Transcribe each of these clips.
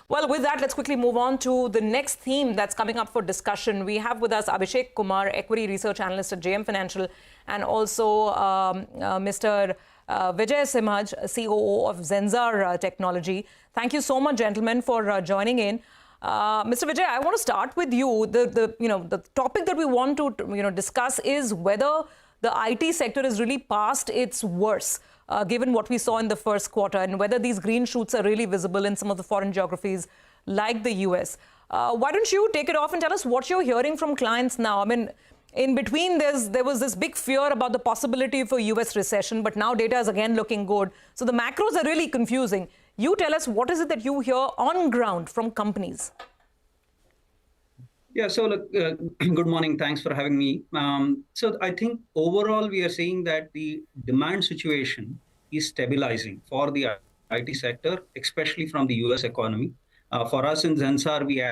Well, with that, let's quickly move on to the next theme that's coming up for discussion. We have with us Abhishek Kumar, Equity Research Analyst at JM Financial, and also Mr. Vijayasimha, COO of Zensar Technology. Thank you so much, gentlemen, for joining in. Mr. Vijay, I want to start with you. The topic that we want to discuss is whether the IT sector is really past its worst, given what we saw in the first quarter, and whether these green shoots are really visible in some of the foreign geographies like the US. Why don't you take it off and tell us what you're hearing from clients now? I mean, in between, there was this big fear about the possibility for US recession, but now data is again looking good. So the macros are really confusing. You tell us, what is it that you hear on ground from companies? Yeah, so look, good morning. Thanks for having me. So I think overall we are seeing that the demand situation is stabilizing for the IT sector, especially from the US economy. For us in Zensar, we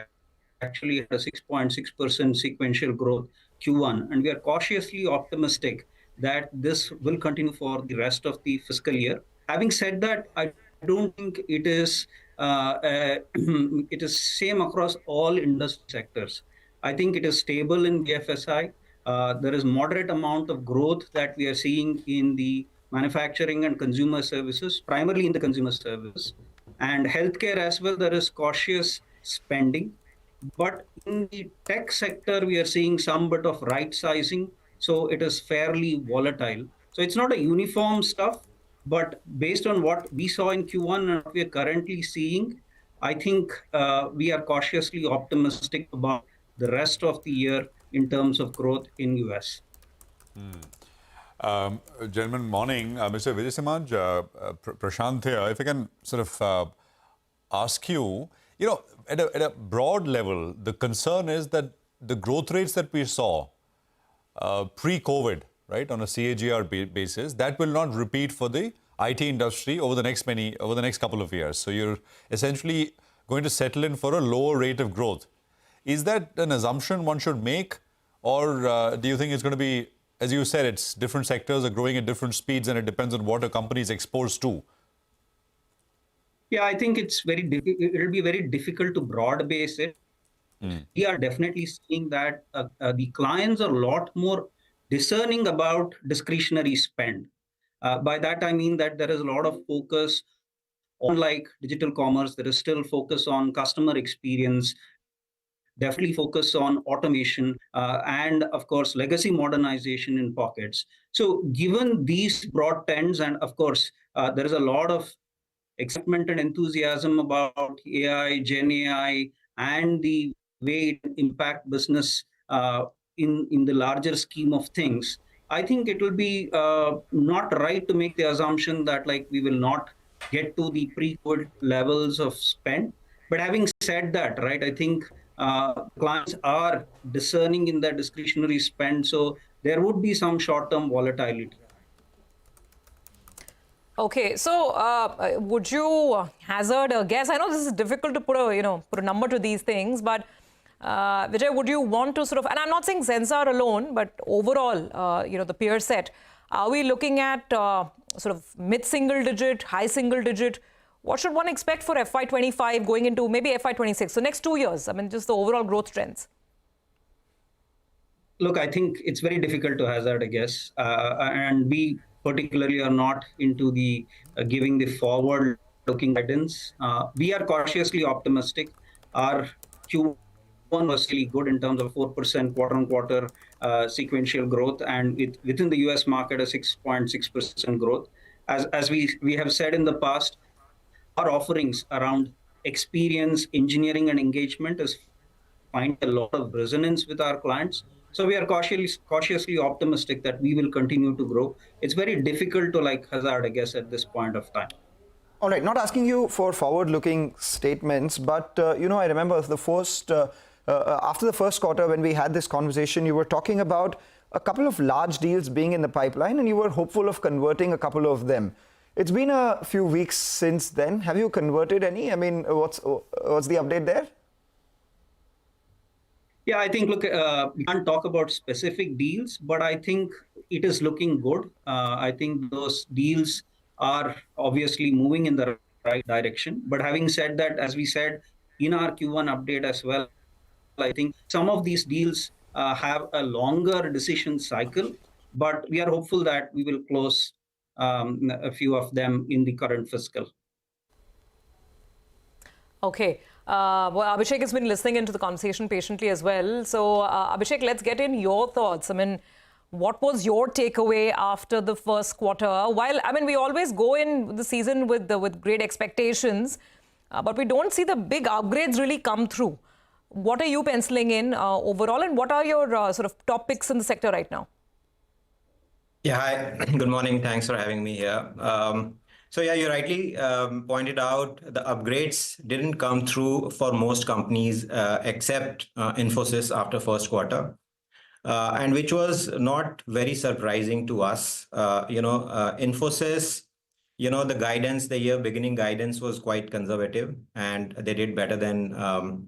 actually had a 6.6% sequential growth Q1, and we are cautiously optimistic that this will continue for the rest of the fiscal year. Having said that, I don't think it is it is same across all industry sectors. I think it is stable in BFSI. There is moderate amount of growth that we are seeing in the manufacturing and consumer services, primarily in the consumer service. And healthcare as well, there is cautious spending. But in the tech sector, we are seeing some bit of right sizing. So it is fairly volatile. So it's not a uniform stuff, but based on what we saw in Q1 and what we are currently seeing, I think we are cautiously optimistic about the rest of the year in terms of growth in US. Gentlemen, morning. Mr. Vijayasimha, Prashant here. If I can sort of ask you, at a broad level, the concern is that the growth rates that we saw pre-COVID, right, on a CAGR basis, that will not repeat for the IT industry over the next couple of years. So you're essentially going to settle in for a lower rate of growth. Is that an assumption one should make, or do you think it's going to be, as you said, it's different sectors are growing at different speeds, and it depends on what a company is exposed to? Yeah, I think it will be very difficult to broad base it. We are definitely seeing that the clients are a lot more discerning about discretionary spend. By that, I mean that there is a lot of focus on like digital commerce. There is still focus on customer experience, definitely focus on automation, and of course, legacy modernization in pockets. So given these broad trends, and of course, there is a lot of excitement and enthusiasm about AI, Gen AI, and the way it impact business in the larger scheme of things. I think it will be not right to make the assumption that like we will not get to the pre-COVID levels of spend. But having said that, right, I think clients are discerning in their discretionary spend, so there would be some short-term volatility. Okay, so would you hazard a guess? I know this is difficult to put a number to these things, but Vijay, would you want to sort of, and I'm not saying Zensar alone, but overall, the peer set, are we looking at sort of mid-single digit, high single digit? What should one expect for FY25 going into maybe FY26? So next 2 years, I mean, just the overall growth trends. Look, I think it's very difficult to hazard a guess. And we particularly are not into the giving the forward-looking guidance. We are cautiously optimistic. Our Q1 was really good in terms of 4% quarter-on-quarter sequential growth, and within the US market, a 6.6% growth. As we have said in the past, our offerings around experience, engineering, and engagement is finding a lot of resonance with our clients. So we are cautiously optimistic that we will continue to grow. It's very difficult to like hazard a guess at this point of time. All right, not asking you for forward-looking statements, but I remember the first after the first quarter when we had this conversation, you were talking about a couple of large deals being in the pipeline, and you were hopeful of converting a couple of them. It's been a few weeks since then. Have you converted any? I mean, what's the update there? Yeah, I think, look, we can't talk about specific deals, but I think it is looking good. I think those deals are obviously moving in the right direction. But having said that, as we said, in our Q1 update as well. I think some of these deals have a longer decision cycle, but we are hopeful that we will close a few of them in the current fiscal. Okay. Well, Abhishek has been listening into the conversation patiently as well. So, Abhishek, let's get in your thoughts. I mean, what was your takeaway after the first quarter? While, I mean, we always go in the season with great expectations, but we don't see the big upgrades really come through. What are you penciling in overall, and what are your sort of top picks in the sector right now? Yeah, hi. Good morning. Thanks for having me here. So yeah, you rightly pointed out the upgrades didn't come through for most companies except Infosys after first quarter, and which was not very surprising to us. Infosys, the guidance, the year beginning guidance was quite conservative, and they did better than.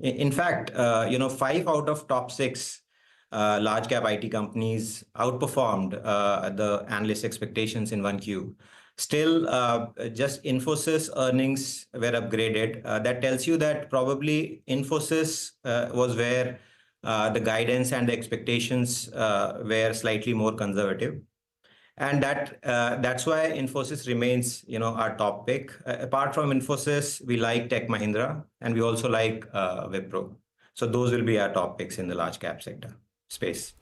In fact, 5 out of top 6 large cap IT companies outperformed the analyst expectations in 1Q. Still, just Infosys earnings were upgraded. That tells you that probably Infosys was where the guidance and the expectations were slightly more conservative. And that's why Infosys remains, our top pick. Apart from Infosys, we like Tech Mahindra, and we also like Wipro. So those will be our top picks in the large cap sector space.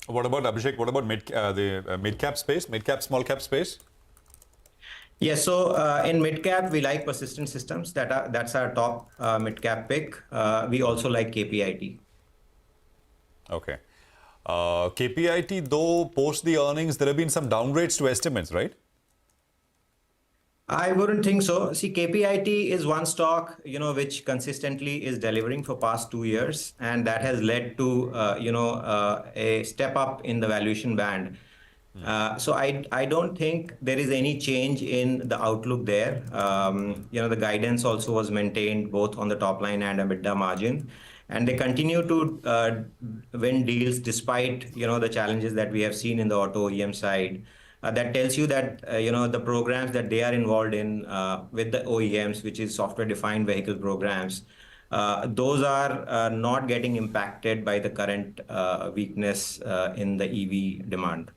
What about Abhishek? What about the mid-cap space, mid-cap, small-cap space? Yes, so in mid-cap, we like Persistent Systems. That's our top mid-cap pick. We also like KPIT. Okay. KPIT, though, post the earnings, there have been some downgrades to estimates, right? I wouldn't think so. See, KPIT is one stock, which consistently is delivering for past 2 years, and that has led to, a step up in the valuation band. So I don't think there is any change in the outlook there. The guidance also was maintained both on the top line and EBITDA margin, and they continue to win deals despite the challenges that we have seen in the auto OEM side. That tells you that the programs that they are involved in with the OEMs, which is software-defined vehicle programs, those are not getting impacted by the current weakness in the EV demand.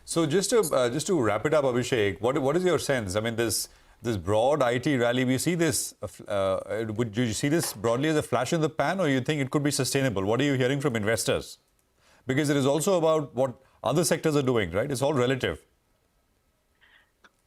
So just to wrap it up, Abhishek, what is your sense? I mean, this broad IT rally, we see this. Would you see this broadly as a flash in the pan, or you think it could be sustainable? What are you hearing from investors? Because it is also about what other sectors are doing, right? It's all relative.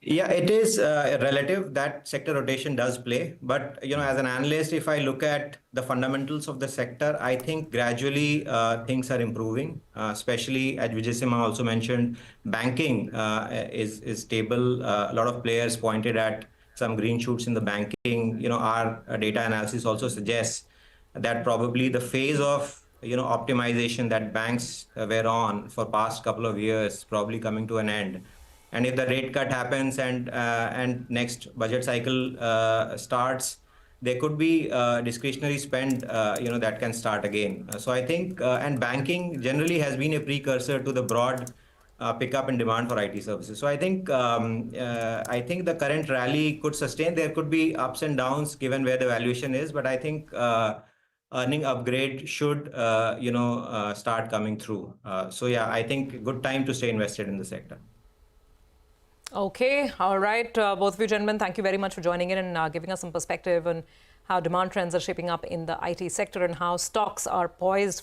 Yeah, it is relative. That sector rotation does play. But, as an analyst, if I look at the fundamentals of the sector, I think gradually things are improving, especially as Vijayasimha also mentioned, banking is stable. A lot of players pointed at some green shoots in the banking. Our data analysis also suggests that probably the phase of optimization that banks were on for past couple of years probably coming to an end. And if the rate cut happens and next budget cycle starts, there could be discretionary spend that can start again. So I think and banking generally has been a precursor to the broad pickup in demand for IT services. So I think the current rally could sustain. There could be ups and downs given where the valuation is, but I think earning upgrade should start coming through. So yeah, I think good time to stay invested in the sector. Okay, all right. Both of you gentlemen, thank you very much for joining in and giving us some perspective on how demand trends are shaping up in the IT sector and how stocks are poised